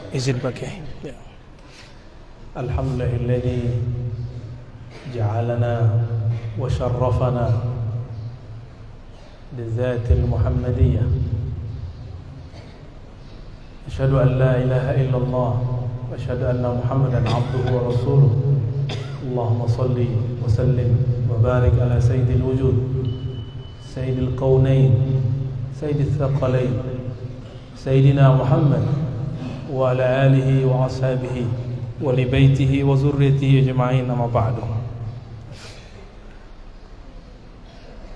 Izin pakai. Ya. Alhamdulillahilladzi ja'alana wa syarrafana bizatil Muhammadiyah. Asyhadu an la ilaha illallah wa asyhadu anna Muhammadan abduhu wa rasuluh. Allahumma salli wa sallim wa barik ala sayyidil wujud, sayyidil qawnain, sayyidil thaqalain, sayyidina Muhammad wa ala alihi wa ashabihi wa li baitihi wa zurriyyatihi ajma'in, amma ba'du.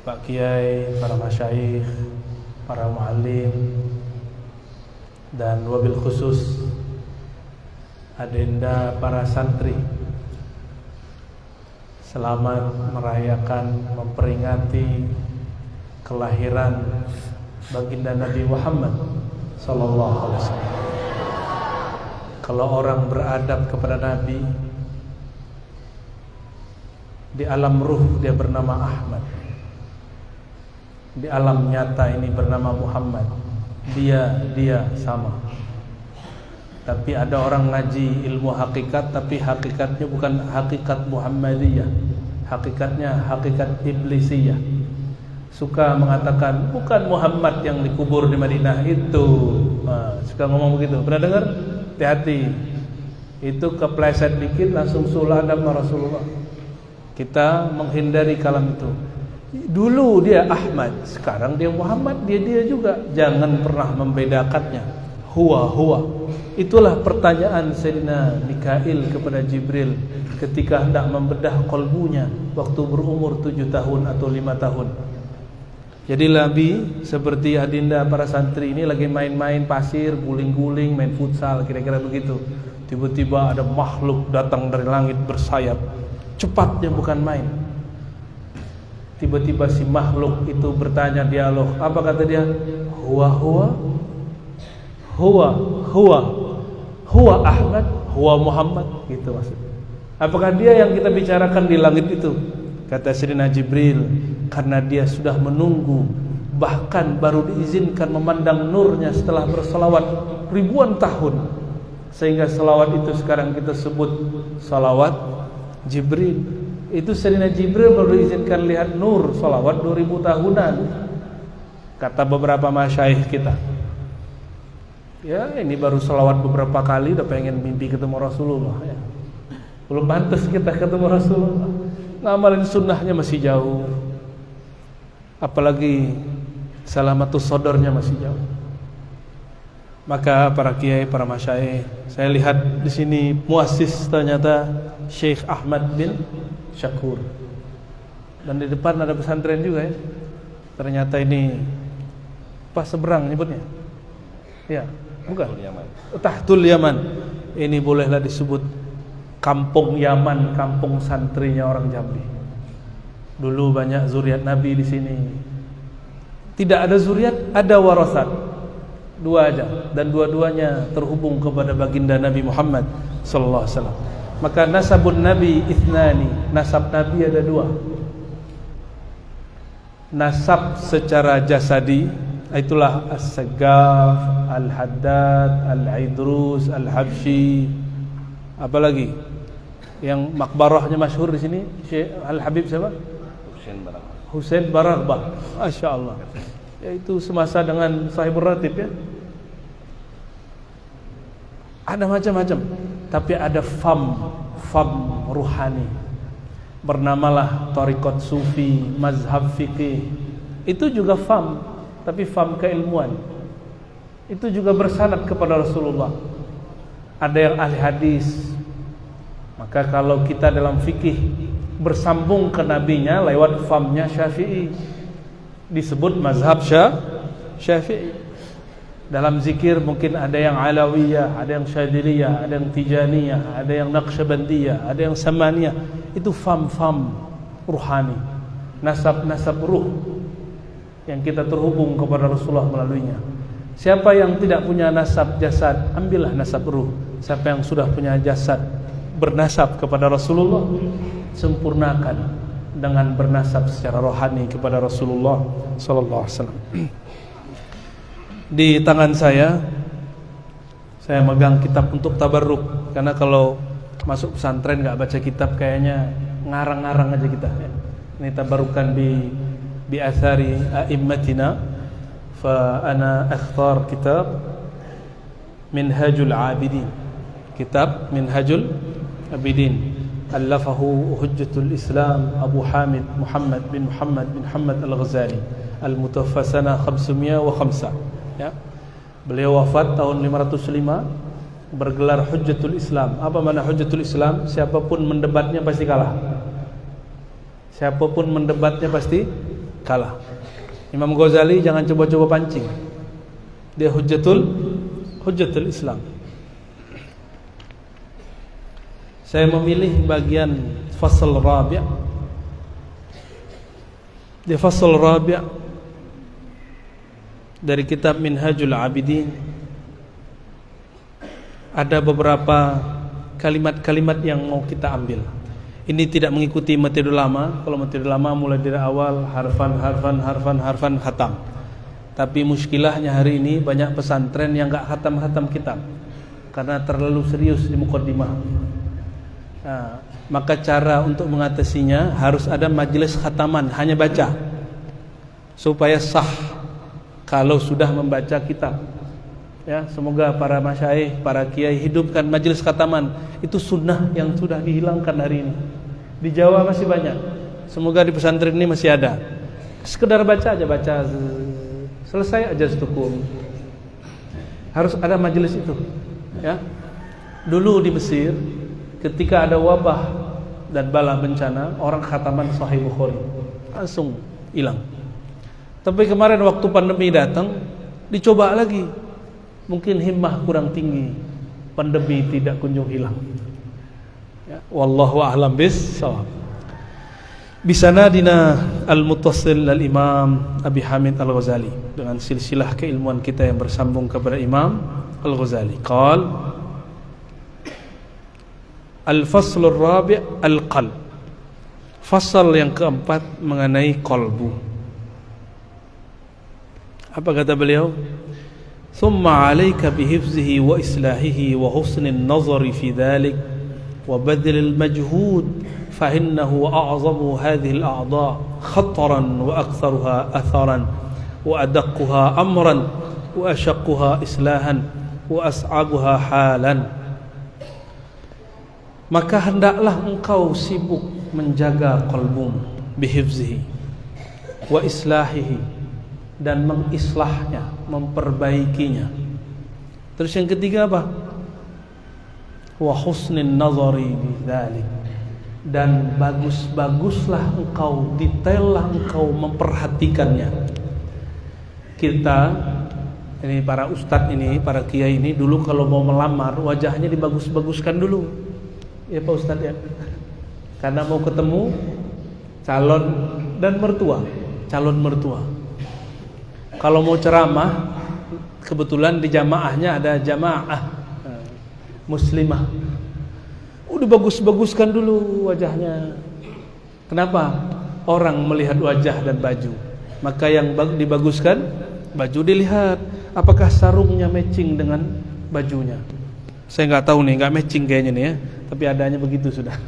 Pak Kiai, para masyayikh, para muallim, dan wabil khusus adenda para santri, selamat merayakan, memperingati kelahiran baginda Nabi Muhammad sallallahu alaihi wasallam. Kalau orang beradab kepada Nabi, di alam ruh dia bernama Ahmad, di alam nyata ini bernama Muhammad. Dia sama. Tapi ada orang ngaji ilmu hakikat, tapi hakikatnya bukan hakikat Muhammadiyah, hakikatnya hakikat iblisiyah. Suka mengatakan bukan Muhammad yang dikubur di Madinah itu. Suka ngomong begitu. Pernah dengar? Hati-hati. Itu kepleset dikit langsung sulah adab Rasulullah. Kita menghindari kalam itu. Dulu dia Ahmad, sekarang dia Muhammad, dia juga. Jangan pernah membedakannya. Huwa. Itulah pertanyaan Sayyidina Mikail kepada Jibril ketika hendak membedah kolbunya waktu berumur 7 tahun atau 5 tahun. Jadi Nabi seperti adinda para santri ini lagi main-main pasir, guling-guling, main futsal, kira-kira begitu. Tiba-tiba ada makhluk datang dari langit bersayap. Cepatnya bukan main. Tiba-tiba si makhluk itu bertanya, dialog. Apa kata dia? Huwa Ahmad, huwa Muhammad, gitu maksudnya. Apakah dia yang kita bicarakan di langit itu? Kata Sayyidina Jibril, karena dia sudah menunggu, bahkan baru diizinkan memandang nurnya setelah bersalawat ribuan tahun, sehingga salawat itu sekarang kita sebut salawat Jibril. Itu Sayyidina Jibril baru diizinkan lihat nur salawat 2000 tahunan, kata beberapa masyayikh kita. Ya, ini baru salawat beberapa kali udah pengen mimpi ketemu Rasulullah ya. Belum pantas kita ketemu Rasulullah. Ngamalin sunnahnya masih jauh, apalagi salamatus sodornya masih jauh. Maka para kiai, para masyayikh, saya lihat di sini muassis ternyata Syekh Ahmad bin Syakur, dan di depan ada pesantren juga ya. Ternyata ini pas seberang nyebutnya, ya bukan? Tahtul Yaman. Ini bolehlah disebut kampung Yaman, kampung santrinya orang Jambi. Dulu banyak zuriat Nabi di sini. Tidak ada zuriat, ada warasat. Dua aja, dan dua-duanya terhubung kepada baginda Nabi Muhammad sallallahu alaihi wasallam. Maka nasabun Nabi ithnani, nasab Nabi ada dua. Nasab secara jasadi, itulah As-Saggaf, Al-Haddad, Al-Idrus, Al-Habsyi. Apalagi yang makbarahnya masyhur di sini, Syekh Al-Habib siapa? Husain Baraghbah. Masya Allah. Yaitu semasa dengan Sahibul Ratib ya. Ada macam-macam, tapi ada fam ruhani. Bernamalah Tariqat Sufi, Mazhab Fiqih. Itu juga fam, tapi fam keilmuan. Itu juga bersanad kepada Rasulullah. Ada yang ahli hadis. Maka kalau kita dalam fikih bersambung ke nabinya lewat famnya Syafi'i, disebut mazhab Syafi'i. Dalam zikir mungkin ada yang Alawiyah, ada yang Syadziliyah, ada yang Tijaniyah, ada yang Naqsyabandiyah, ada yang Samaniyah. Itu fam ruhani, nasab ruh yang kita terhubung kepada Rasulullah melaluinya. Siapa yang tidak punya nasab jasad, ambillah nasab ruh. Siapa yang sudah punya jasad bernasab kepada Rasulullah, sempurnakan dengan bernasab secara rohani kepada Rasulullah sallallahu alaihi wasallam. Di tangan saya Saya megang kitab untuk tabarruk, karena kalau masuk pesantren nggak baca kitab kayaknya ngarang-ngarang aja kita. Ini tabarrukan bi athari a'immatina, fa ana akhtar kitab Minhajul Abidin. Kitab Minhajul Abidin allafahu Hujjatul Islam Abu Hamid Muhammad bin Muhammad Al-Ghazali, al-mutawaffa sana 505, ya. Beliau wafat tahun 505, bergelar Hujjatul Islam. Apa makna Hujjatul Islam? Siapapun mendebatnya pasti kalah. Siapapun mendebatnya pasti kalah. Imam Ghazali jangan coba-coba pancing. Dia Hujjatul Islam. Saya memilih bagian fasal rabi'. Di fasal rabi' dari kitab Minhajul Abidin ada beberapa kalimat-kalimat yang mau kita ambil. Ini tidak mengikuti metode lama. Kalau metode lama mulai dari awal harfan khatam. Tapi muskilahnya hari ini banyak pesantren yang enggak khatam kitab karena terlalu serius di muqaddimah. Nah, maka cara untuk mengatasinya harus ada majelis khataman, hanya baca supaya sah kalau sudah membaca kitab. Ya, semoga para masyayikh, para kiai hidupkan majelis khataman. Itu sunnah yang sudah dihilangkan hari ini. Di Jawa masih banyak. Semoga di pesantren ini masih ada. Sekedar baca aja, baca selesai aja setukum. Harus ada majelis itu, ya. Dulu di Mesir ketika ada wabah dan bala bencana, orang khataman Sahih Bukhari langsung hilang. Tapi kemarin waktu pandemi datang, dicoba lagi. Mungkin himmah kurang tinggi, pandemi tidak kunjung hilang. Ya, wallahu a'lam bis-shawab. Bisanadina al-muttasil al-Imam Abi Hamid Al-Ghazali, dengan silsilah keilmuan kita yang bersambung kepada Imam Al-Ghazali. Qal al-fasl ar-rabi' al-qalb. Fasal yang keempat mengenai qalbu. Apa kata beliau? Thumma 'alaika bihifzihi wa islahihi wa husnil nazari fi dhalik wa badlil majhud fa innahu a'zamu hadhihi al-a'dha' khataran wa aktharuha atharan wa adaqquha amran wa ashaqquha islahan wa as'abuha halan. Maka hendaklah engkau sibuk menjaga qalbum bihifzihi wa islahihi, dan mengislahnya, memperbaikinya. Terus yang ketiga apa? Wa husnin nazari bidzalik, dan bagus-baguslah engkau, detaillah engkau memperhatikannya. Kita ini para ustadz ini, para kiai ini dulu kalau mau melamar wajahnya dibagus-baguskan dulu. Ya Pak Ustadz ya. Karena mau ketemu calon dan mertua, calon mertua. Kalau mau ceramah, kebetulan di jamaahnya ada jamaah muslimah, udah bagus-baguskan dulu wajahnya. Kenapa? Orang melihat wajah dan baju. Maka yang dibaguskan, baju dilihat. Apakah sarungnya matching dengan bajunya? Saya nggak tahu nih, nggak matching kayaknya nih ya. Tapi adanya begitu sudah.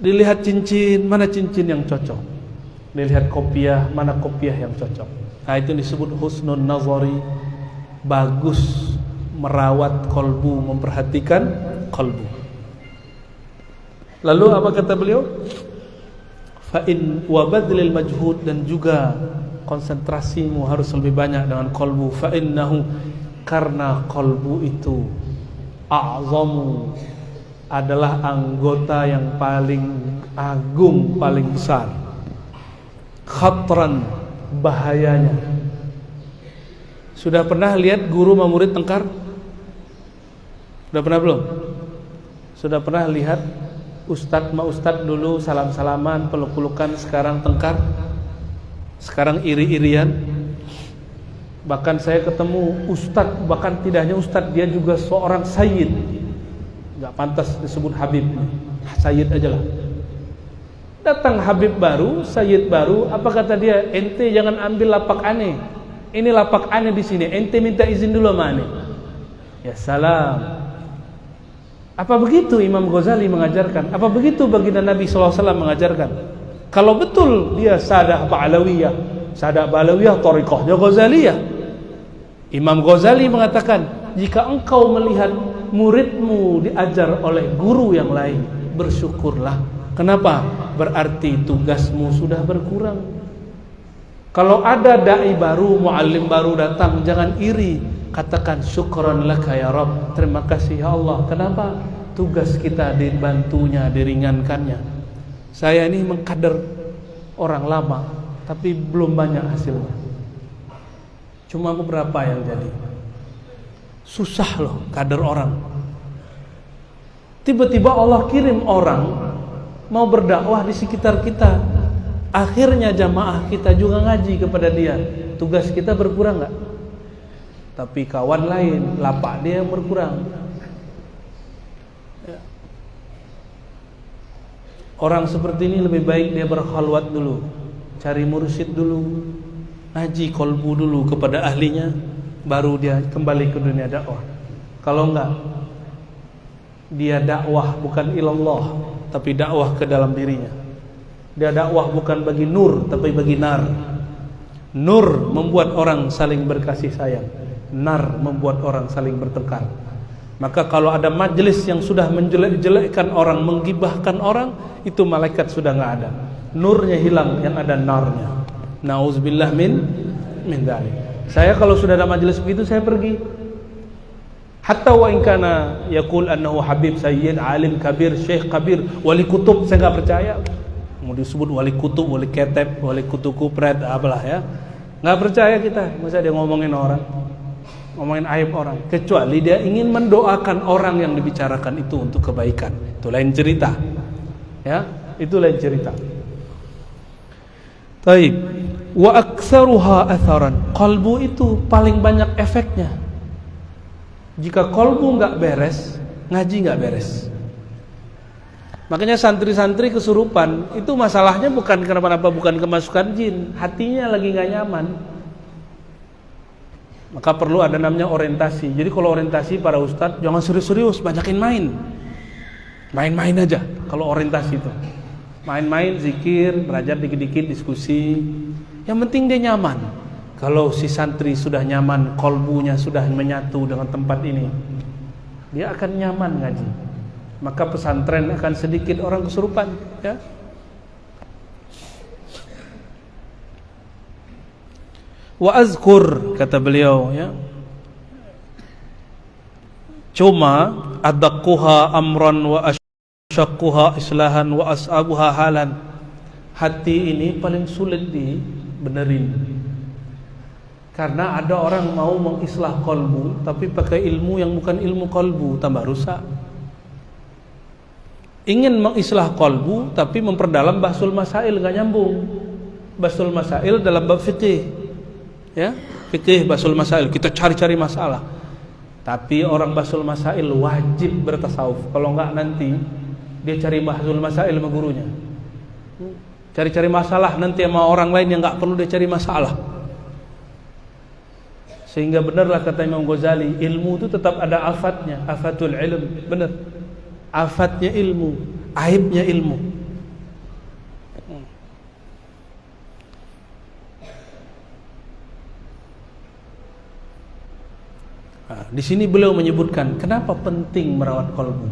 Dilihat cincin, mana cincin yang cocok. Dilihat kopiah, mana kopiah yang cocok. Nah, itu disebut husnul nazari, bagus merawat kolbu, memperhatikan kolbu. Lalu apa kata beliau? Fa in wa badlil majhud, dan juga konsentrasimu harus lebih banyak dengan kolbu. Fa innahu, karena kolbu itu a'zamu, adalah anggota yang paling agung, paling besar. Khatran, bahayanya. Sudah pernah lihat guru sama murid tengkar? Sudah pernah belum? Sudah pernah lihat ustadz sama ustadz dulu salam-salaman, peluk-pelukan, sekarang tengkar? Sekarang iri-irian? Bahkan saya ketemu ustadz, bahkan tidak hanya ustadz, dia juga seorang sayyid. Gak pantas disebut habib, sayyid aja lah. Datang habib baru, sayyid baru, apa kata dia? Ente jangan ambil lapak aneh, Ini lapak ane di sini. Ente minta izin dulu sama ane. Ya salam. Apa begitu Imam Ghazali mengajarkan? Apa begitu baginda Nabi SAW mengajarkan? Kalau betul dia sadah Ba'alawiyah, thariqahnya Ghazaliyah. Imam Ghazali mengatakan, jika engkau melihat muridmu diajar oleh guru yang lain, bersyukurlah. Kenapa? Berarti tugasmu sudah berkurang. Kalau ada dai baru, muallim baru datang, jangan iri. Katakan syukran laka ya Rabb, terima kasih ya Allah. Kenapa? Tugas kita dibantunya, diringankannya. Saya ini mengkader orang lama, tapi belum banyak hasilnya. Cuma beberapa yang jadi. Susah loh kader orang. Tiba-tiba Allah kirim orang mau berdakwah di sekitar kita. Akhirnya jamaah kita juga ngaji kepada dia. Tugas kita berkurang enggak? Tapi kawan lain, lapak dia yang berkurang. Ya. Orang seperti ini lebih baik dia berkhalwat dulu, cari mursyid dulu, ngaji kolbu dulu kepada ahlinya, baru dia kembali ke dunia dakwah. Kalau enggak, dia dakwah bukan ilallah, tapi dakwah ke dalam dirinya. Dia dakwah bukan bagi nur, tapi bagi nar. Nur membuat orang saling berkasih sayang, nar membuat orang saling bertengkar. Maka kalau ada majelis yang sudah menjelek-jelekkan orang, menggibahkan orang, itu malaikat sudah enggak ada. Nurnya hilang, yang ada narnya. Nauzubillah min dzalik. Saya kalau sudah ada majelis begitu saya pergi. Hatta wa in kana yaqul annahu habib sayyid alim kabir syekh kabir wali kutub, saya enggak percaya. Mau disebut wali kutub, wali ketep, wali kutu kupret, apalah ya. Enggak percaya kita, masa dia ngomongin orang, ngomongin aib orang, kecuali dia ingin mendoakan orang yang dibicarakan itu untuk kebaikan. Itu lain cerita. Ya, itu lain cerita. Taib. Wa aktsaruha atharan. Qalbu itu paling banyak efeknya. Jika qalbu enggak beres, ngaji enggak beres. Makanya santri-santri kesurupan itu masalahnya bukan kenapa-napa, bukan kemasukan jin, hatinya lagi enggak nyaman. Maka perlu ada namanya orientasi. Jadi kalau orientasi para ustadz jangan serius-serius, banyakin main. Main-main aja kalau orientasi itu. Main-main, zikir, belajar dikit-dikit, diskusi. Yang penting dia nyaman. Kalau si santri sudah nyaman, kolbunya sudah menyatu dengan tempat ini, dia akan nyaman ngaji. Maka pesantren akan sedikit orang kesurupan, ya. Wa azkur, kata beliau, ya. Cuma adaqquha amran wa asyaqquha islahan wa as'abuha halan. Hati ini paling sulit dibenerin. Karena ada orang mau mengislah kolbu tapi pakai ilmu yang bukan ilmu kolbu, tambah rusak. Ingin mengislah kolbu tapi memperdalam bahsul masail, enggak nyambung. Bahsul masail dalam bab fikih. Ya, fikih bahsul masail, kita cari-cari masalah. Tapi orang bahsul masail wajib bertasawuf. Kalau enggak nanti dia cari bahsul masail sama gurunya. Cari-cari masalah nanti sama orang lain yang enggak perlu dia cari masalah. Sehingga benarlah kata Imam Ghazali, ilmu itu tetap ada afatnya, afatul ilm, benar. Afatnya ilmu, aibnya ilmu. Nah, di sini beliau menyebutkan kenapa penting merawat qalbu.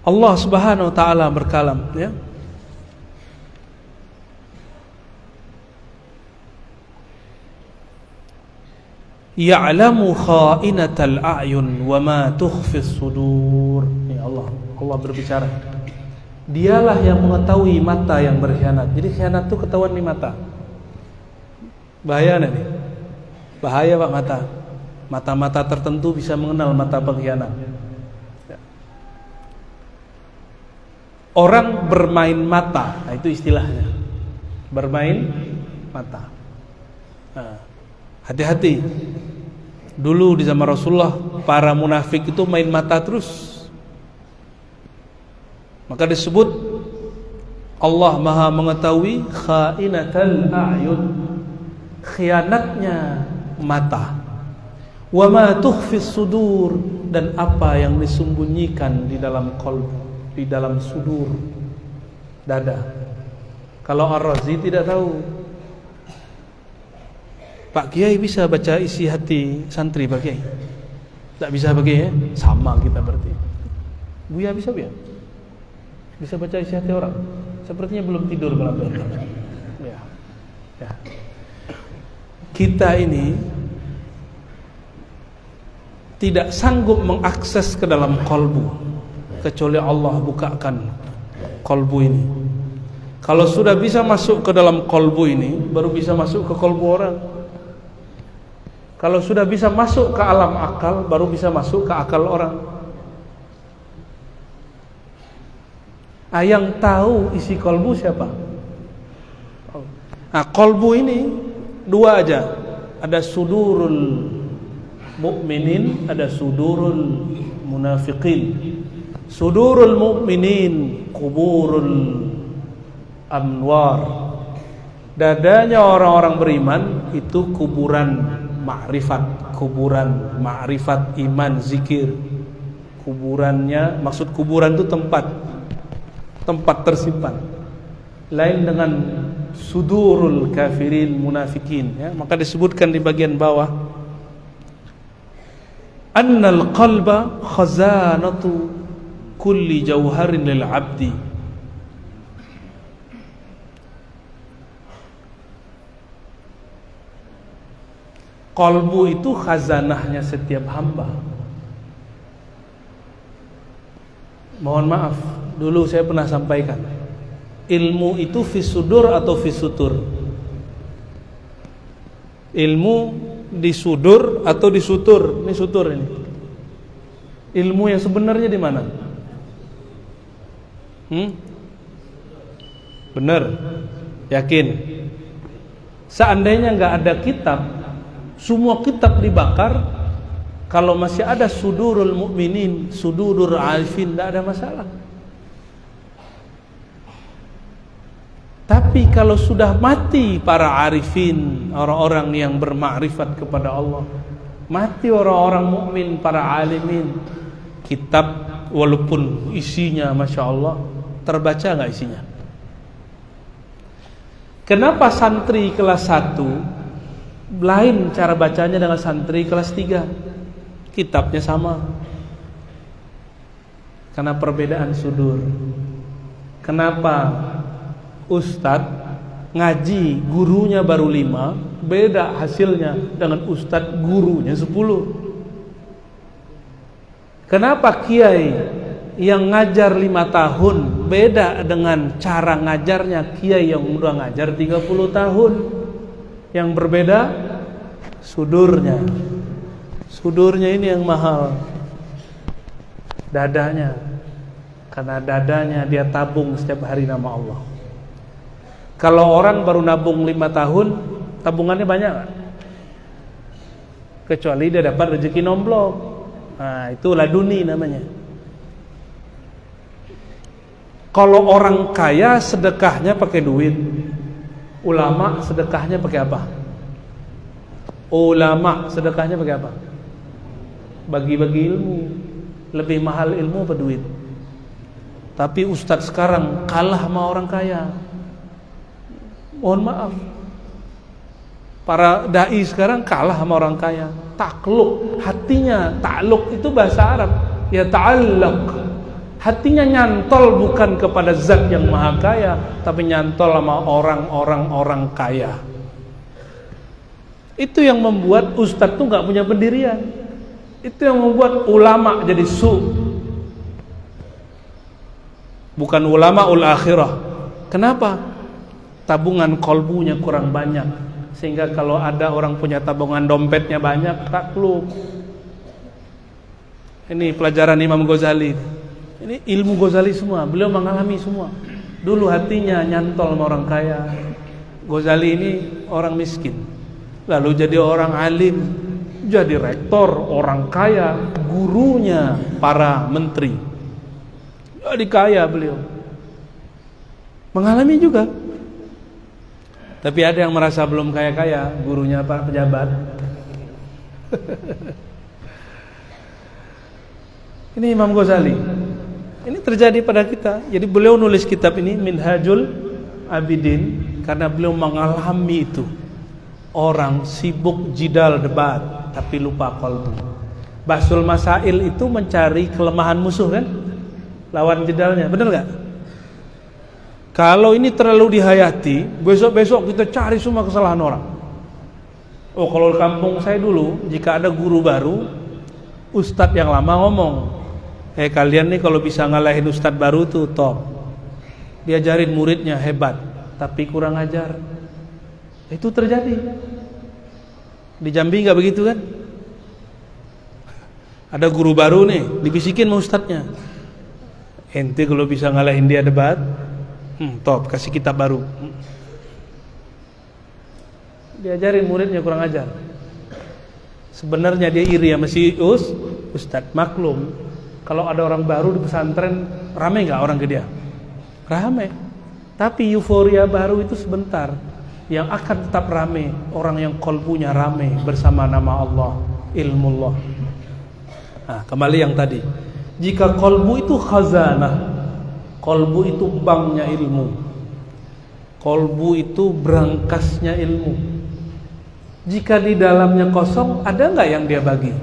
Allah Subhanahu wa taala berkalam, ya. Ya'lamu kha'inatal a'yun wa ma tukhfis sudur. Ya Allah, Allah berbicara. Dialah yang mengetahui mata yang berkhianat. Jadi khianat itu ketahuan di mata. Bahaya nih. Bahaya Pak mata. Mata-mata tertentu bisa mengenal mata pengkhianat. Orang bermain mata, nah itu istilahnya. Bermain mata. Nah, hati-hati. Dulu di zaman Rasulullah para munafik itu main mata terus. Maka disebut Allah Maha mengetahui khainatal a'yun. khianatnya mata. Wa ma tukhfis sudur, dan apa yang disembunyikan di dalam qalbu, di dalam sudur, dada. Kalau Ar-Razi tidak tahu. Pak Kiai bisa baca isi hati santri Pak Kiai? Tak bisa Pak Kiai ya? Sama kita berarti. Buya bisa Buya? Bisa baca isi hati orang? Sepertinya belum tidur malam ini. Ya. Kita ini tidak sanggup mengakses ke dalam kolbu kecuali Allah bukakan kolbu ini. Kalau sudah bisa masuk ke dalam kolbu ini, baru bisa masuk ke kolbu orang. Kalau sudah bisa masuk ke alam akal, baru bisa masuk ke akal orang. Yang tahu isi kolbu siapa? Nah, kolbu ini dua aja. Ada sudurul mu'minin, ada sudurul munafiqin. Sudurul mu'minin kuburul anwar. Dadanya orang-orang beriman itu kuburan ma'rifat, kuburan ma'rifat, iman, zikir. Kuburannya, maksud kuburan itu tempat tersimpan. Lain dengan sudurul kafirin munafikin, ya. Maka disebutkan di bagian bawah, annal qalba khazanatu kulli jauharin lil abdi. Qalbu itu khazanahnya setiap hamba. Mohon maaf, dulu saya pernah sampaikan, ilmu itu fisudur atau fisutur? Ilmu disudur atau disutur? Ini sutur ini. Ilmu yang sebenarnya di mana? Benar? Yakin? Seandainya nggak ada kitab, semua kitab dibakar, kalau masih ada sudurul mukminin, sudurul arifin, tidak ada masalah. Tapi kalau sudah mati para arifin, orang-orang yang bermakrifat kepada Allah, mati orang-orang mukmin, para alimin, kitab walaupun isinya Masya Allah, terbaca nggak isinya? Kenapa santri kelas 1 lain cara bacanya dengan santri kelas 3? Kitabnya sama. Karena perbedaan sudur. Kenapa Ustadz ngaji gurunya baru 5, beda hasilnya dengan Ustadz gurunya 10? Kenapa Kiai yang ngajar 5 tahun beda dengan cara ngajarnya Kiai yang udah ngajar 30 tahun? Yang berbeda sudurnya. Sudurnya ini yang mahal, dadanya. Karena dadanya dia tabung setiap hari nama Allah. Kalau orang baru nabung 5 tahun, tabungannya banyak gak? Kecuali dia dapat rezeki nomblok. Nah, itu laduni namanya. Kalau orang kaya sedekahnya pakai duit. Ulama sedekahnya pakai apa? Ulama sedekahnya pakai apa? Bagi-bagi ilmu. Lebih mahal ilmu apa duit? Tapi ustadz sekarang kalah sama orang kaya. Mohon maaf, para dai sekarang kalah sama orang kaya. Takluk, hatinya, takluk itu bahasa Arab, ya ta'allaq. Hatinya nyantol bukan kepada zat yang maha kaya, tapi nyantol sama orang kaya. Itu yang membuat ustadz tuh gak punya pendirian. Itu yang membuat ulama jadi bukan ulama ul akhirah. Kenapa? Tabungan kolbunya kurang banyak, sehingga kalau ada orang punya tabungan dompetnya banyak, takluk. Ini pelajaran Imam Ghazali. Ini ilmu Ghazali semua, beliau mengalami semua. Dulu hatinya nyantol sama orang kaya. Ghazali ini orang miskin, lalu jadi orang alim, jadi rektor, orang kaya, gurunya para menteri, jadi kaya beliau. Mengalami juga. Tapi ada yang merasa belum kaya-kaya, gurunya Pak pejabat. Ini Imam Ghazali. Ini terjadi pada kita. Jadi beliau nulis kitab ini Minhajul Abidin karena beliau mengalami itu. Orang sibuk jidal debat tapi lupa qalbu. Basul Masail itu mencari kelemahan musuh kan? Lawan jidalnya, benar nggak? Kalau ini terlalu dihayati, besok-besok kita cari semua kesalahan orang. Oh, kalau di kampung saya dulu, jika ada guru baru, ustadz yang lama ngomong, kalian nih kalau bisa ngalahin ustadz baru tuh top. Diajarin muridnya hebat, tapi kurang ajar. Itu terjadi. Di Jambi nggak begitu kan? Ada guru baru nih, dibisikin sama ustadznya. Ente kalau bisa ngalahin dia debat, top, kasih kitab baru. Diajarin muridnya kurang ajar. Sebenarnya dia iri sama si ustadz. Maklum, kalau ada orang baru di pesantren, rame nggak orang ke dia? Rame. Tapi euforia baru itu sebentar. Yang akan tetap rame orang yang qalbunya rame bersama nama Allah, ilmullah. Nah, kembali yang tadi. Jika qalbu itu khazanah, qalbu itu banknya ilmu, qalbu itu berangkasnya ilmu. Jika di dalamnya kosong, ada nggak yang dia bagi?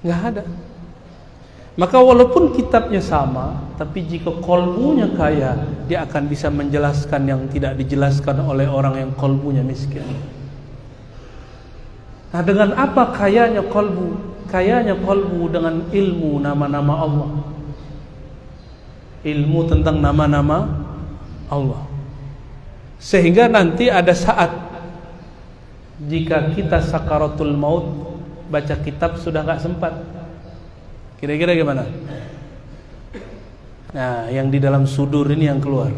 Nggak ada. Maka walaupun kitabnya sama, tapi jika qalbunya kaya, dia akan bisa menjelaskan yang tidak dijelaskan oleh orang yang qalbunya miskin. Nah, dengan apa kayanya qalbu? Kayanya qalbu dengan ilmu nama-nama Allah. Ilmu tentang nama-nama Allah. Sehingga nanti ada saat jika kita sakaratul maut, baca kitab sudah gak sempat. Kira-kira gimana? Nah, yang di dalam sudur ini yang keluar.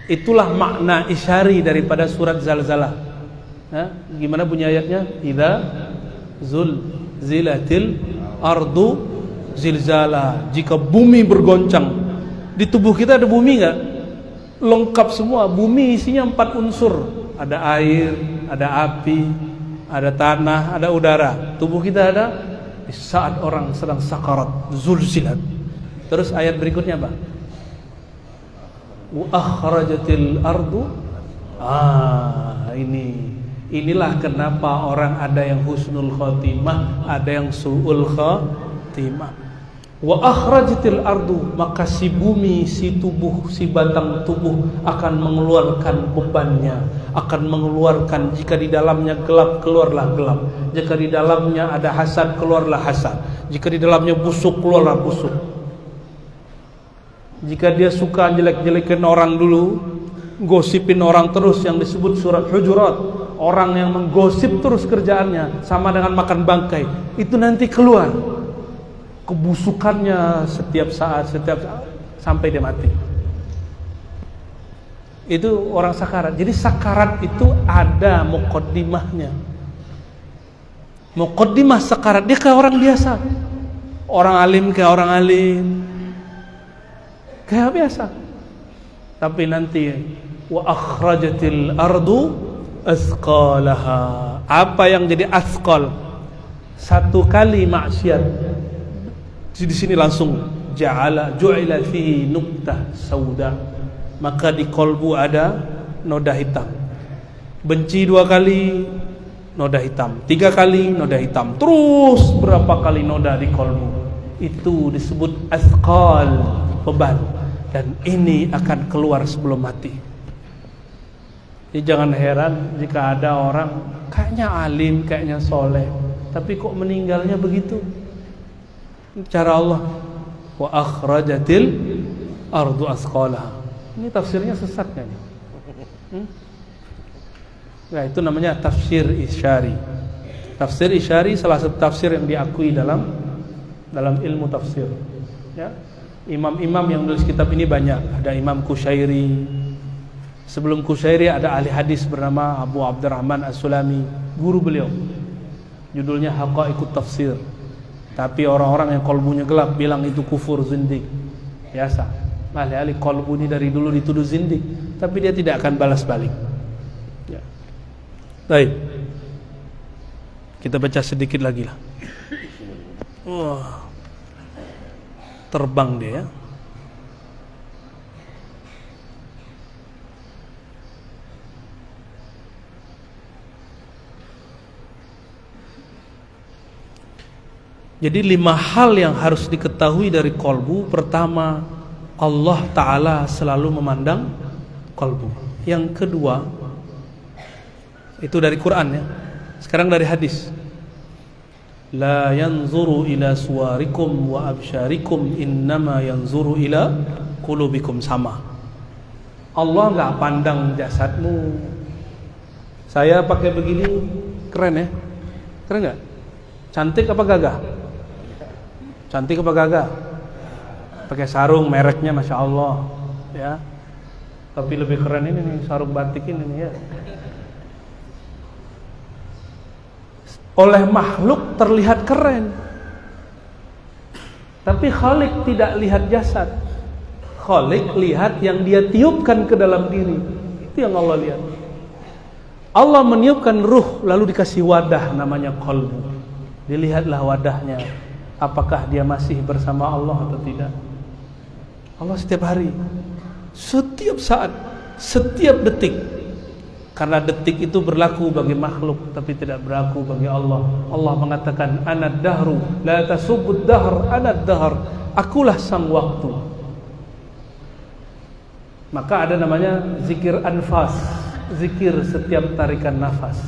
Itulah makna isyari daripada surat Zalzalah. Nah, gimana bunyi ayatnya? Idza zulzilatil ardu zilzala. Jika bumi bergoncang. Di tubuh kita ada bumi enggak? Lengkap semua. Bumi isinya 4 unsur. Ada air, ada api, ada tanah, ada udara. Tubuh kita ada di saat orang sedang sakarat, zulzilat. Terus ayat berikutnya apa? Wa akhrajatil ardu. Inilah kenapa orang ada yang husnul khotimah, ada yang su'ul khotimah. Wa akhrajatil ardu, maka si bumi, si tubuh, si batang tubuh akan mengeluarkan bebannya, akan mengeluarkan. Jika di dalamnya gelap, keluarlah gelap. Jika di dalamnya ada hasad, keluarlah hasad. Jika di dalamnya busuk, keluarlah busuk. Jika dia suka jelek-jelekin orang dulu, gosipin orang terus, yang disebut surat Hujurat, orang yang menggosip terus kerjaannya, sama dengan makan bangkai. Itu nanti keluar kebusukannya setiap saat sampai dia mati. Itu orang sakarat. Jadi sakarat itu ada muqaddimahnya. Muqaddimah sakarat, dia kayak orang biasa. Orang alim kayak orang alim, kayak biasa. Tapi nanti wa akhrajatil ardu asqalaha. Apa yang jadi asqal? Satu kali maksiat, di sini langsung ju'ila fihi nuqtah sauda, maka di kolbu ada noda hitam. Benci 2 kali, noda hitam. 3 kali, noda hitam. Terus berapa kali noda di kolbu. Itu disebut asqal, beban. Dan ini akan keluar sebelum mati. Jadi jangan heran jika ada orang kayaknya alim, kayaknya soleh, tapi kok meninggalnya begitu. Cara Allah, wa akhrajatil ardu asqalaha. Ini tafsirnya sesat kan? Nah, itu namanya tafsir isyari. Tafsir isyari salah satu tafsir yang diakui dalam ilmu tafsir. Ya, imam-imam yang menulis kitab ini banyak. Ada Imam Kushairi. Sebelum Kushairi ada ahli hadis bernama Abu Abdurrahman As-Sulami, guru beliau. Judulnya Haqaiqut Tafsir. Tapi orang-orang yang kolbunya gelap bilang itu kufur, zindik. Biasa. Alih-alih kolbu ini dari dulu dituduh zindik, tapi dia tidak akan balas balik. Ya. Baik, kita baca sedikit lagi lah. Wah, terbang dia ya. Jadi 5 hal yang harus diketahui dari kolbu. Pertama, Allah Ta'ala selalu memandang kolbu. Yang kedua, itu dari Quran ya. Sekarang dari hadis. La yanzuru ila suwarikum wa absyarikum, innama yanzuru ila qulubikum. Sama. Allah enggak pandang jasadmu. Saya pakai begini keren ya? Keren enggak? Cantik apa gagah? Cantik apa gagah? Pakai sarung mereknya Masya Allah ya. Tapi lebih keren ini nih, sarung batik ini nih ya. Oleh makhluk terlihat keren, tapi Khalik tidak lihat jasad. Khalik lihat yang dia tiupkan ke dalam diri. Itu yang Allah lihat. Allah meniupkan ruh, lalu dikasih wadah namanya qalbu. Dilihatlah wadahnya, apakah dia masih bersama Allah atau tidak. Allah setiap hari, setiap saat, setiap detik. Karena detik itu berlaku bagi makhluk, tapi tidak berlaku bagi Allah. Allah mengatakan, Anad dahru, la tasubbud dahr, anad dahr. Akulah sang waktu. Maka ada namanya zikir anfas, zikir setiap tarikan nafas.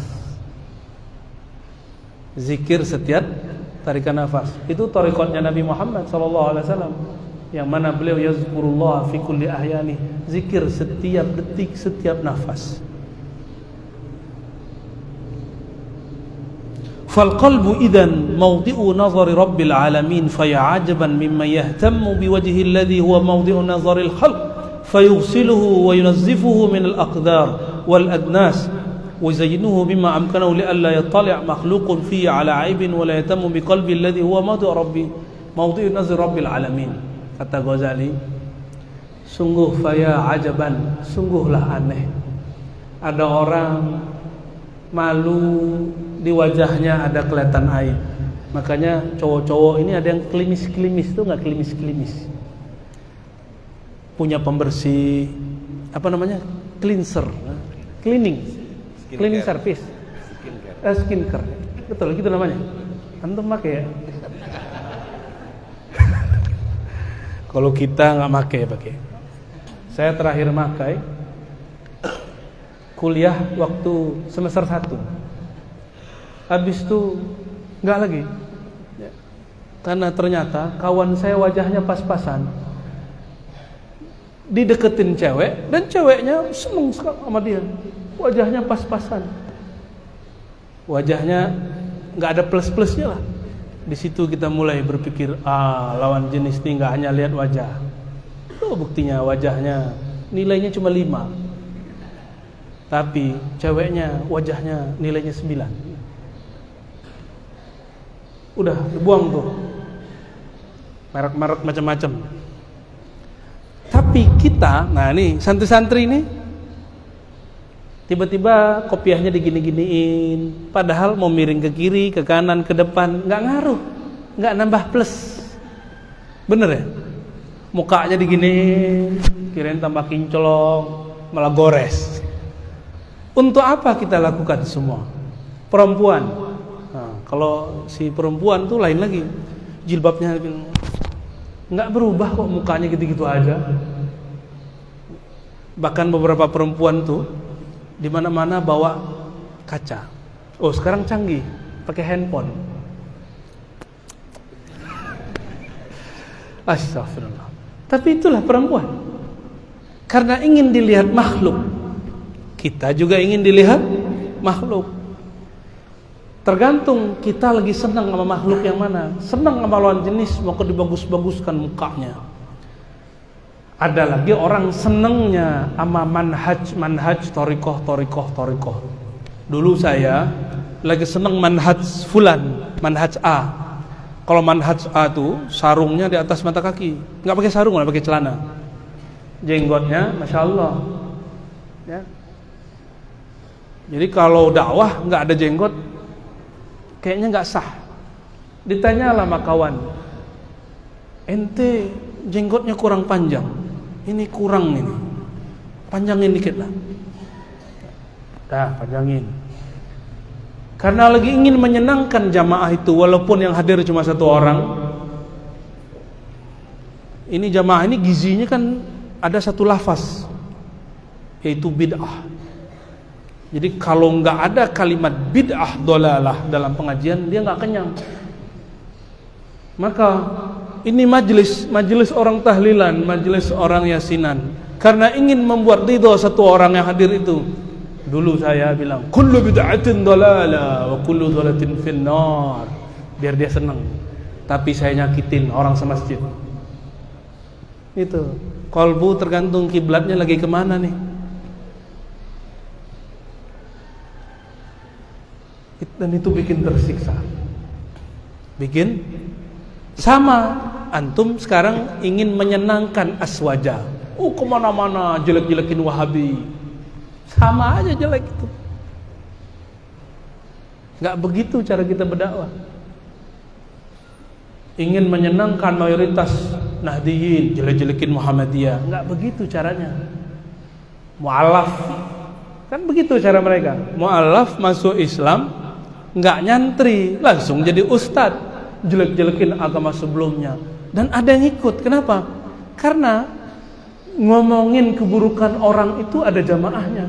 Zikir setiap tarikan nafas. Itu thariqatnya Nabi Muhammad SAW, yang mana beliau yazkurullah fi kulli ahyani, zikir setiap detik, setiap nafas. فالقلب إذن موضع نظر رب العالمين فيا عجبا ممن يهتم بوجه الذي هو موضع نظر الخلق فيغسله وينزفه من الأقدار والأدناس ويزينه بما أمكنه لئلا يطلع مخلوق فيه على عيب ولا يهتم بقلب الذي هو موضع نظر رب العالمين. Kata Ghazali, sungguh faya ajaban, sungguhlah aneh, ada orang malu, di wajahnya ada kelihatan aib. Makanya cowok-cowok ini ada yang klimis-klimis, tuh nggak klimis-klimis, punya pembersih, apa namanya, cleanser, cleaning service, skincare, betul gitu namanya. Antum pakai ya? Kalau kita nggak pakai. Saya terakhir pakai kuliah waktu semester 1. Habis itu nggak lagi. Karena ternyata kawan saya wajahnya pas-pasan, dideketin cewek dan ceweknya seneng sama dia. Wajahnya pas-pasan, wajahnya nggak ada plus-plusnya lah. Di situ kita mulai berpikir, lawan jenis ini nggak hanya lihat wajah. Buktinya wajahnya nilainya cuma 5, tapi ceweknya wajahnya nilainya 9. Udah dibuang tuh, merek-merek macam-macam. Tapi kita, nah nih santri-santri ini, tiba-tiba kopiahnya digini-giniin, padahal mau miring ke kiri, ke kanan, ke depan, nggak ngaruh, nggak nambah plus. Bener ya? Mukanya diginiin, kirain tambah kinclong, malah gores. Untuk apa kita lakukan semua? Perempuan, nah, kalau si perempuan tuh lain lagi, jilbabnya nggak berubah kok, mukanya gitu-gitu aja. Bahkan beberapa perempuan tuh di mana-mana bawa kaca. Oh, sekarang canggih, pakai handphone. Astagfirullah. Tapi itulah perempuan. Karena ingin dilihat makhluk, kita juga ingin dilihat makhluk. Tergantung kita lagi senang sama makhluk yang mana. Senang sama lawan jenis, maka dibagus-baguskan mukanya. Ada lagi orang senengnya sama manhaj thariqah. Dulu saya lagi seneng manhaj fulan, manhaj A. Kalau manhaj A tuh sarungnya di atas mata kaki, nggak pakai sarung, nggak pakai celana. jenggotnya Masya Allah ya. Jadi kalau dakwah nggak ada jenggot kayaknya nggak sah. Ditanya lah sama kawan, ente jenggotnya kurang panjang, ini kurang ini, panjangin dikit lah. Dah panjangin. Karena lagi ingin menyenangkan jamaah itu, walaupun yang hadir cuma satu orang. Ini jamaah ini gizinya kan ada satu lafaz, yaitu bid'ah. Jadi kalau nggak ada kalimat bid'ah dolalah dalam pengajian, dia nggak kenyang. Maka ini majelis orang tahlilan, majelis orang yasinan. Karena ingin membuat ridho satu orang yang hadir itu. Dulu saya bilang, kullu bid'atin dolalah wa kullu dolatin finnar, biar dia senang. Tapi saya nyakitin orang semasjid. Itu kolbu tergantung kiblatnya lagi kemana nih. Dan itu bikin tersiksa. Bikin sama. Antum sekarang ingin menyenangkan aswaja. Kemana-mana jelek-jelekin Wahabi. Sama aja jelek itu. Gak begitu cara kita berdakwah. Ingin menyenangkan mayoritas Nahdiyin, jelek-jelekin Muhammadiyah. Gak begitu caranya. Mu'alaf kan begitu cara mereka. Mu'alaf masuk Islam, gak nyantri, langsung jadi ustadz, jelek-jelekin agama sebelumnya. Dan ada yang ikut. Kenapa? Karena ngomongin keburukan orang itu ada jamaahnya,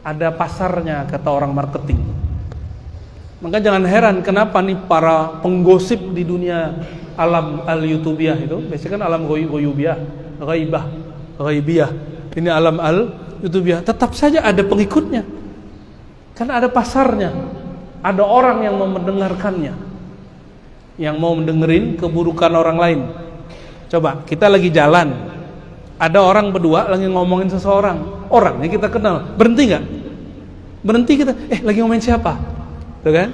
ada pasarnya, kata orang marketing. Maka jangan heran kenapa nih para penggosip di dunia alam al-YouTubiah itu, biasanya kan alam ghaibiyah, ini alam al-YouTubiah, tetap saja ada pengikutnya. Karena ada pasarnya, ada orang yang mau mendengarkannya, yang mau mendengerin keburukan orang lain. Coba kita lagi jalan, ada orang berdua lagi ngomongin seseorang, orangnya kita kenal, berhenti nggak? Berhenti kita, lagi ngomongin siapa? Tuh kan?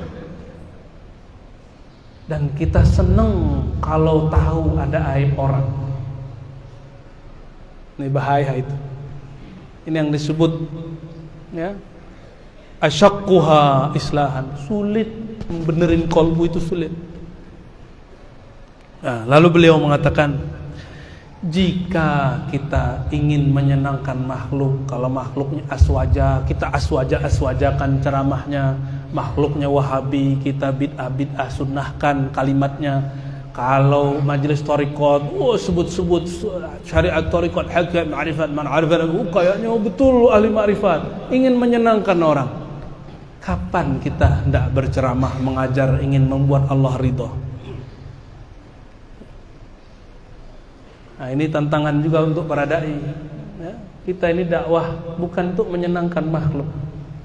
Dan kita seneng kalau tahu ada aib orang. Ini bahaya itu. Ini yang disebut ya, asyaqquha islahan, sulit benerin kolbu itu sulit. Nah, lalu beliau mengatakan, jika kita ingin menyenangkan makhluk, kalau makhluknya aswaja, kita aswajakan ceramahnya. Makhluknya Wahabi, kita bid'ah sunnahkan kalimatnya. Kalau majelis thariqat, sebut-sebut syariat thariqat, hakikat, ma'rifat, man arifat, kayaknya betul ahli ma'rifat, ingin menyenangkan orang. Kapan kita hendak berceramah, mengajar, ingin membuat Allah ridho? Nah, ini tantangan juga untuk para dai. Ya, kita ini dakwah bukan untuk menyenangkan makhluk,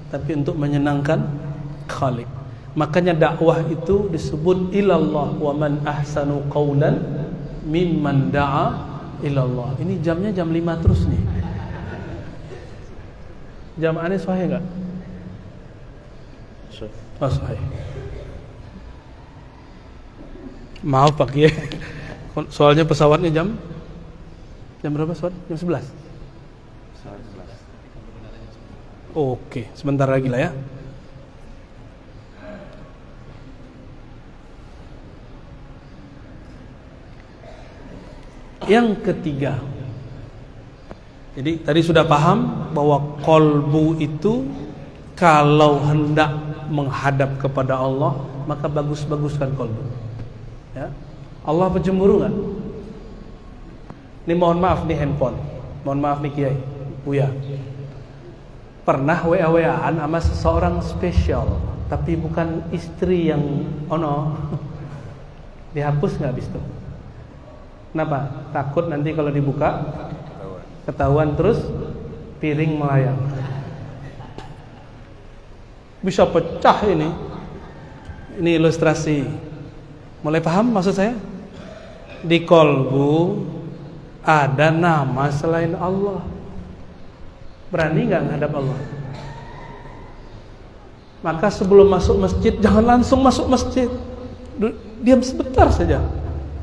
tapi untuk menyenangkan Khalik. Makanya dakwah itu disebut ilallah, wa man ahsanu qawlan mimman da'a ilallah. Ini jamnya jam 5 terus nih. Jam aneh sahih enggak? Sahih. Maaf Pak Kiai. Soalnya pesawatnya jam berapa pesawat? Jam 11. Oke, sebentar lagi lah ya. Yang ketiga, jadi tadi sudah paham bahwa kolbu itu kalau hendak menghadap kepada Allah, maka bagus-baguskan kolbu. Ya, Allah pencemburu nggak? Ini mohon maaf nih handphone, mohon maaf nih Kiai, Buya. Pernah WA-WA-an sama seseorang spesial, tapi bukan istri yang dihapus nggak habis itu? Kenapa? Takut nanti kalau dibuka ketahuan terus piring melayang. Bisa pecah ini. Ini ilustrasi. Mulai paham maksud saya? Di kolbu ada nama selain Allah. Berani nggak menghadap Allah? Maka sebelum masuk masjid jangan langsung masuk masjid. Diam sebentar saja.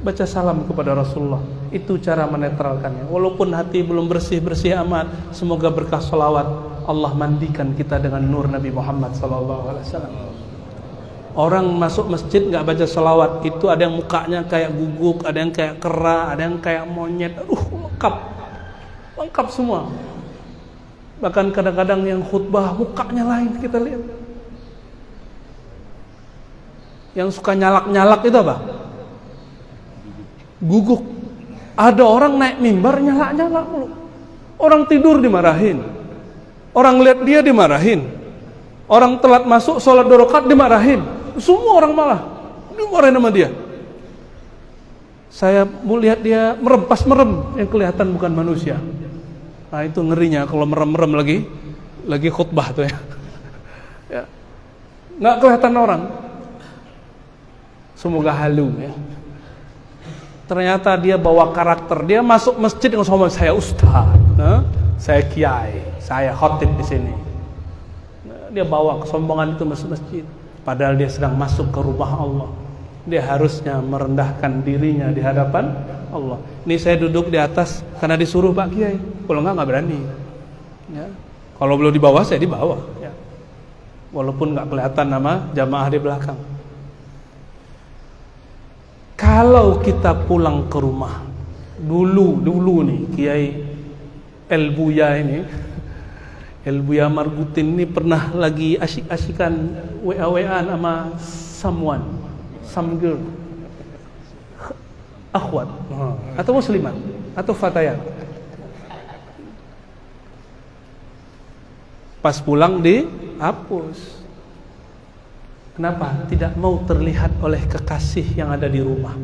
baca salam kepada Rasulullah. Itu cara menetralkannya. Walaupun hati belum bersih-bersih amat, semoga berkah salawat Allah mandikan kita dengan nur Nabi Muhammad SAW. Orang masuk masjid nggak baca salawat, itu ada yang mukanya kayak guguk, ada yang kayak kera, ada yang kayak monyet. Lengkap semua. Bahkan kadang-kadang yang khutbah mukanya lain, kita lihat. Yang suka nyalak-nyalak itu apa? Guguk. Ada orang naik mimbar nyalak-nyalak mulu. Orang tidur dimarahin. Orang lihat dia dimarahin. Orang telat masuk sholat 2 rakaat dimarahin. Semua orang malah dimarahin sama dia. Saya mau lihat dia merem yang kelihatan bukan manusia. Nah itu ngerinya kalau merem lagi khutbah tuh ya. Ya. Nggak kelihatan orang. Semoga halu ya. Ternyata dia bawa karakter. Dia masuk masjid dengan sama saya ustaz, saya kiai, saya khotib di sini. Dia bawa kesombongan itu masuk masjid. Padahal dia sedang masuk ke rumah Allah. Dia harusnya merendahkan dirinya di hadapan Allah. Ini saya duduk di atas karena disuruh Pak Kiai. Kalau enggak berani. Ya. Kalau belum di bawah, saya di bawah. Ya. Walaupun enggak kelihatan nama jamaah di belakang. Kalau kita pulang ke rumah, dulu nih Kiai El Buya ini, El Buya Margutin ini pernah lagi asyik-asyikan WA-WAan sama some girl, akhwat, atau muslimat, atau fatayat. Pas pulang dihapus. Kenapa? Tidak mau terlihat oleh kekasih yang ada di rumah.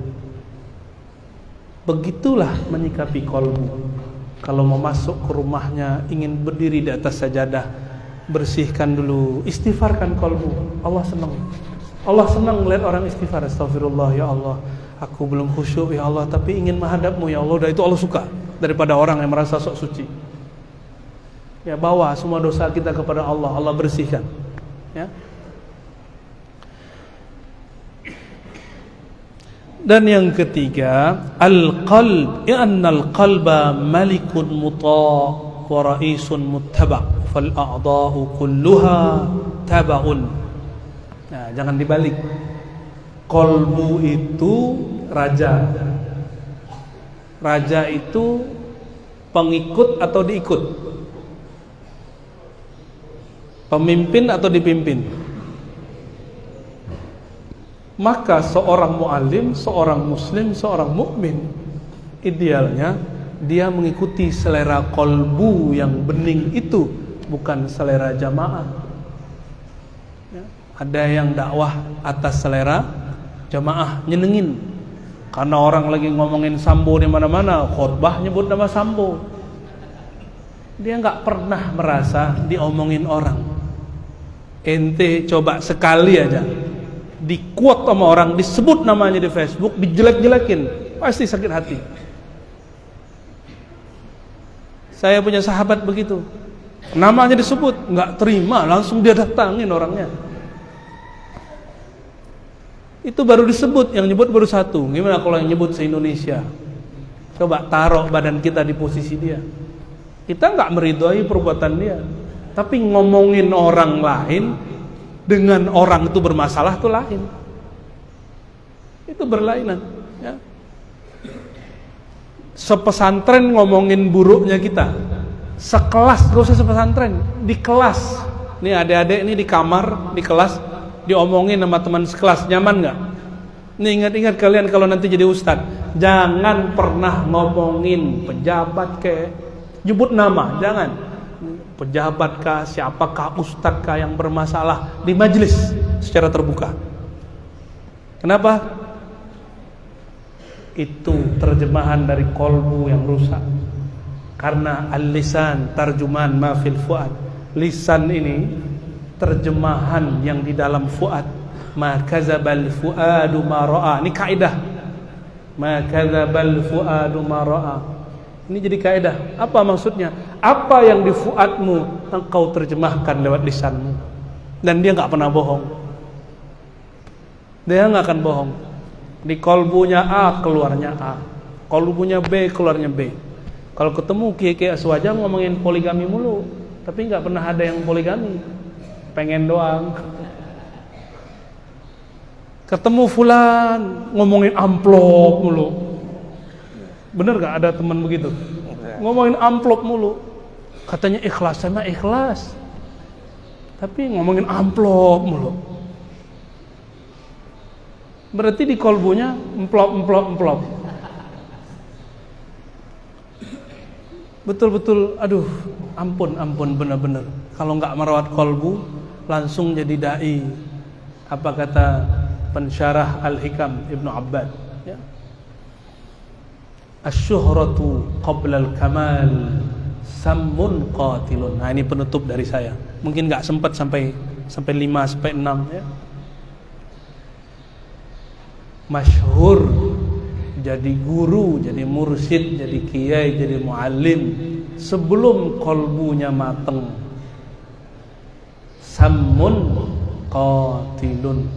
Begitulah menyikapi kolbu. Kalau mau masuk ke rumahnya, ingin berdiri di atas sajadah, bersihkan dulu, istighfarkan kolbu. Allah senang. Allah senang melihat orang istighfar. Astagfirullah ya Allah, aku belum khusyuk ya Allah, tapi ingin menghadapmu ya Allah. Dan itu Allah suka daripada orang yang merasa sok suci. Ya, bawa semua dosa kita kepada Allah, Allah bersihkan. Ya. Dan yang ketiga, al-qalb, annal qalba malikun muta' wa ra'isun muttaba' fal a'dha'u kulluha taba'un. Nah, jangan dibalik. Qalbu itu raja. Raja itu pengikut atau diikut? Pemimpin atau dipimpin? Maka seorang mu'alim, seorang muslim, seorang mukmin, idealnya dia mengikuti selera kolbu yang bening itu, bukan selera jamaah. Ya. Ada yang dakwah atas selera jamaah, nyenengin. Karena orang lagi ngomongin Sambo di mana-mana, khutbah nyebut nama Sambo. Dia nggak pernah merasa diomongin orang. Ente coba sekali aja di-quote sama orang, disebut namanya di Facebook, dijelek-jelekin, pasti sakit hati. Saya punya sahabat begitu, namanya disebut, nggak terima, langsung dia datangin orangnya. Itu baru disebut, yang nyebut baru satu. Gimana kalau yang nyebut se-Indonesia? Coba taruh badan kita di posisi dia. Kita nggak meridhoi perbuatan dia, tapi ngomongin orang lain dengan orang itu bermasalah itu lain. Itu berlainan ya. Sepesantren ngomongin buruknya kita, sekelas, gak usah sepesantren, di kelas. Nih adik-adik ini di kamar, di kelas diomongin sama teman sekelas, nyaman gak? Nih ingat-ingat kalian kalau nanti jadi ustadz, jangan pernah ngomongin pejabat ke, nyebut nama, jangan. Pejabat kah, siapakah, ustadz kah yang bermasalah di majelis secara terbuka. Kenapa? Itu terjemahan dari kolbu yang rusak. Karena al-lisan tarjuman ma fil fuad. Lisan ini terjemahan yang di dalam fuad. Ma kadzabal fuadu ma ra'a. Ini kaidah. Ma kadzabal fuadu ma ra'a. Ini jadi kaidah. Apa maksudnya? Apa yang di fuadmu engkau terjemahkan lewat lisanmu. Dan dia nggak pernah bohong. Dia nggak akan bohong. Di kolbunya A keluarnya A, kolbunya B keluarnya B. Kalau ketemu kiai Aswaja ngomongin poligami mulu, tapi nggak pernah ada yang poligami, pengen doang. Ketemu fulan ngomongin amplop mulu, bener gak ada teman begitu? Ngomongin amplop mulu, katanya ikhlas, sama ikhlas, tapi ngomongin amplop mulu. Berarti di kolbunya emplop. Betul-betul, aduh, ampun benar-benar. Kalau nggak merawat kolbu, langsung jadi dai. Apa kata pensyarah Al-Hikam Ibnu Abbad? Ya. Asy-syuhratu qabla al-kamal sammun qatilun. Nah, ini penutup dari saya. Mungkin nggak sempat sampai 5 sampai 6 ya. Masyhur, jadi guru, jadi mursyid, jadi kiai, jadi muallim sebelum kolbunya mateng. Sammun qatilun,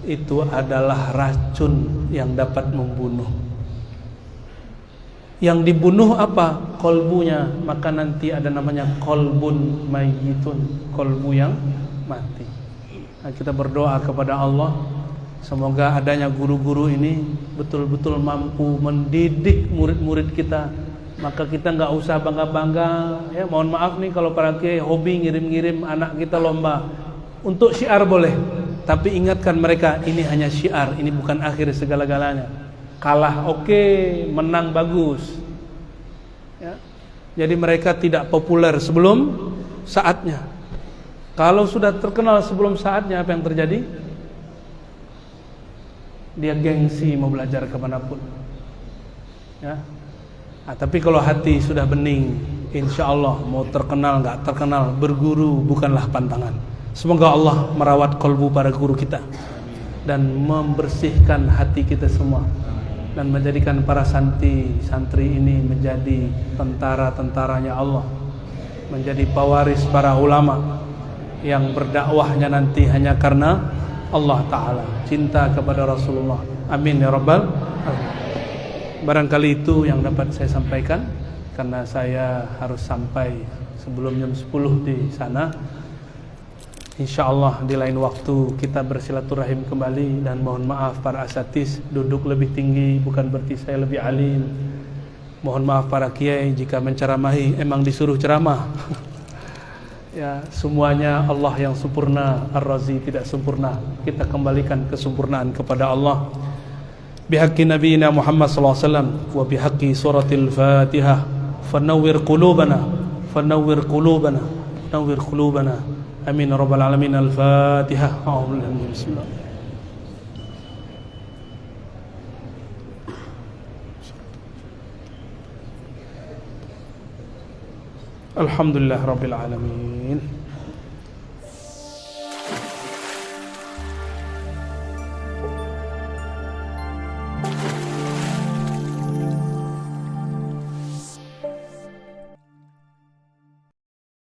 itu adalah racun yang dapat membunuh. Yang dibunuh apa? Kolbunya. Maka nanti ada namanya kolbun mayyitun, kolbu yang mati. Nah, kita berdoa kepada Allah, semoga adanya guru-guru ini betul-betul mampu mendidik murid-murid kita. Maka kita nggak usah bangga-bangga. Ya, mohon maaf nih kalau para kiai hobi ngirim-ngirim anak kita lomba. Untuk syiar boleh, tapi ingatkan mereka ini hanya syiar, ini bukan akhir segala-galanya. Kalah oke, menang bagus. Ya. Jadi mereka tidak populer sebelum saatnya. Kalau sudah terkenal sebelum saatnya, apa yang terjadi? Dia gengsi mau belajar kemanapun. Ya. Nah, tapi kalau hati sudah bening, insya Allah mau terkenal nggak terkenal, berguru bukanlah pantangan. Semoga Allah merawat kolbu para guru kita dan membersihkan hati kita semua, dan menjadikan para santri ini menjadi tentara-tentaranya Allah, menjadi pewaris para ulama yang berdakwahnya nanti hanya karena Allah Ta'ala, cinta kepada Rasulullah. Amin ya Rabbal alamin. Barangkali itu yang dapat saya sampaikan, karena saya harus sampai sebelum jam 10 di sana. InsyaAllah di lain waktu kita bersilaturahim kembali. Dan mohon maaf para asatis, duduk lebih tinggi bukan berarti saya lebih alim. Mohon maaf para kiai jika menceramahi emang disuruh ceramah. Ya, semuanya Allah yang sempurna, Ar-Razi tidak sempurna. Kita kembalikan kesempurnaan kepada Allah. Bihaqqi nabiyina Muhammad sallallahu alaihi wasallam wa bihaqqi suratil Fatihah, fanawwir qulubana, nawwir qulubana. Amin ya rabbal alamin. Al-Fatihah. Bismillah. Alhamdulillah rabbil alamin.